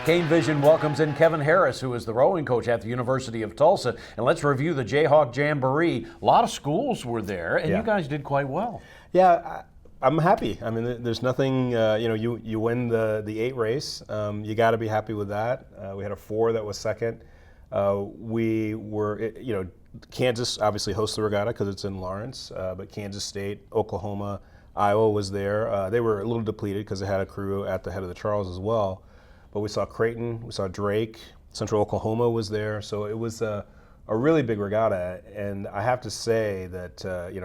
Kane Vision welcomes in Kevin Harris, who is the rowing coach at the University of Tulsa. And let's review the Jayhawk Jamboree. A lot of schools were there, and you guys did quite well. Yeah, I'm happy. I mean, there's nothing, you win the 8 race. You got to be happy with that. We had a 4 that was second. We were, Kansas obviously hosts the regatta because it's in Lawrence, but Kansas State, Oklahoma, Iowa was there. They were a little depleted because they had a crew at the head of the Charles as well. But we saw Creighton, we saw Drake, Central Oklahoma was there. So it was a really big regatta. And I have to say that,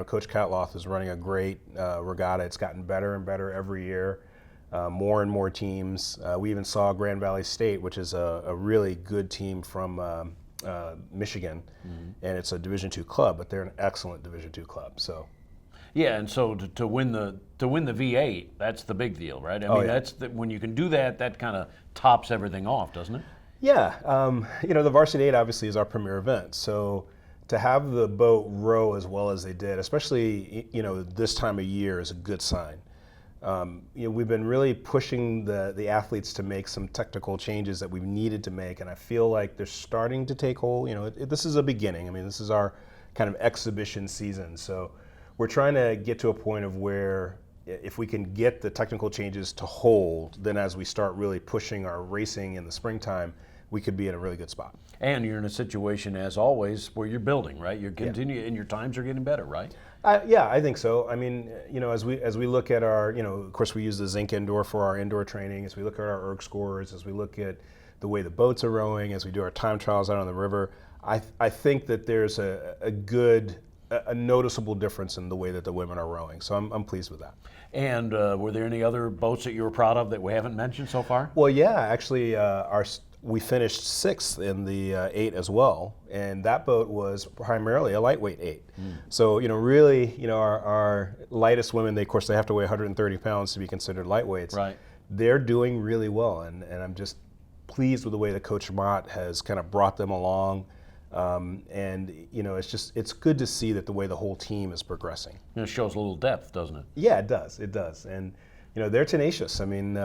Coach Catloth is running a great regatta. It's gotten better and better every year. More and more teams. We even saw Grand Valley State, which is a really good team from Michigan. And it's a Division II club, but they're an excellent Division II club. So. Yeah, and so to win the V8, that's the big deal, right? I mean, that's when you can do that, that kind of tops everything off, doesn't it? Yeah, the Varsity 8 obviously is our premier event. So to have the boat row as well as they did, especially this time of year, is a good sign. We've been really pushing the athletes to make some technical changes that we've needed to make, and I feel like they're starting to take hold. This is a beginning. I mean, this is our kind of exhibition season. So we're trying to get to a point of where if we can get the technical changes to hold, then as we start really pushing our racing in the springtime, we could be in a really good spot. And you're in a situation, as always, where you're building, right? You're continuing, and your times are getting better, right? Yeah, I think so. I mean, as we look at our, of course, we use the Zinc Indoor for our indoor training. As we look at our erg scores, as we look at the way the boats are rowing, as we do our time trials out on the river, I think that there's a noticeable difference in the way that the women are rowing. So I'm pleased with that. And were there any other boats that you were proud of that we haven't mentioned so far? Well, yeah, actually, we finished 6th in the 8 as well, and that boat was primarily a lightweight 8. So really, our lightest women, they have to weigh 130 pounds to be considered lightweights. Right. They're doing really well, and I'm just pleased with the way that Coach Mott has kind of brought them along. It's good to see that the way the whole team is progressing. It shows a little depth, doesn't it? Yeah, it does. And they're tenacious. I mean,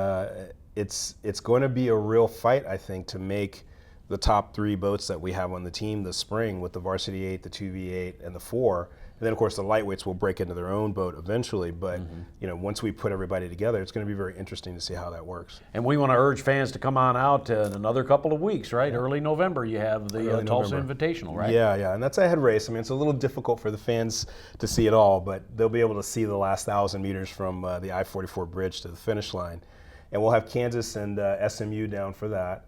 it's going to be a real fight, I think, to make the top 3 boats that we have on the team this spring with the Varsity 8, the 2V8, and the 4. And then, of course, the lightweights will break into their own boat eventually. But, once we put everybody together, it's going to be very interesting to see how that works. And we want to urge fans to come on out in another couple of weeks, right? Yeah. Early November, you have the Tulsa Invitational, right? Yeah. And that's a head race. I mean, it's a little difficult for the fans to see it all, but they'll be able to see the last 1,000 meters from the I-44 bridge to the finish line. And we'll have Kansas and SMU down for that.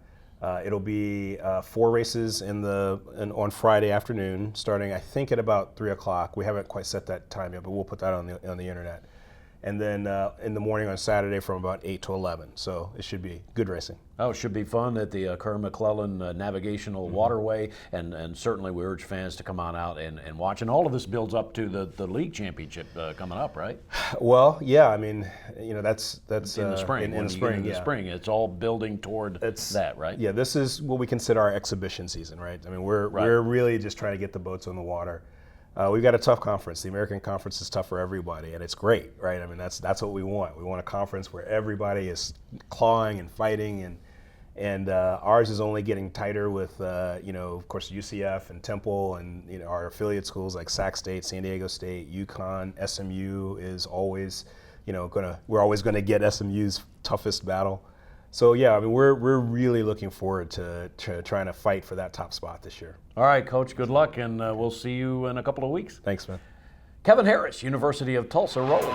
It'll be 4 races on Friday afternoon, starting I think at about 3 o'clock. We haven't quite set that time yet, but we'll put that on the internet. And then in the morning on Saturday from about 8 to 11. So it should be good racing. Oh, it should be fun at the Kerr McClellan Navigational Waterway, and certainly we urge fans to come on out and watch. And all of this builds up to the league championship coming up, right? Well, yeah. I mean, that's in the spring. In the spring, it's all building toward that, right? Yeah, this is what we consider our exhibition season, right? I mean, we're really just trying to get the boats on the water. We've got a tough conference. The American Conference is tough for everybody, and it's great, right? I mean, that's what we want. We want a conference where everybody is clawing and fighting, and ours is only getting tighter with, of course, UCF and Temple, and our affiliate schools like Sac State, San Diego State, UConn, SMU is always, we're always gonna get SMU's toughest battle. So yeah, I mean, we're really looking forward to trying to fight for that top spot this year. All right, Coach, good luck, and we'll see you in a couple of weeks. Thanks, man. Kevin Harris, University of Tulsa rowing.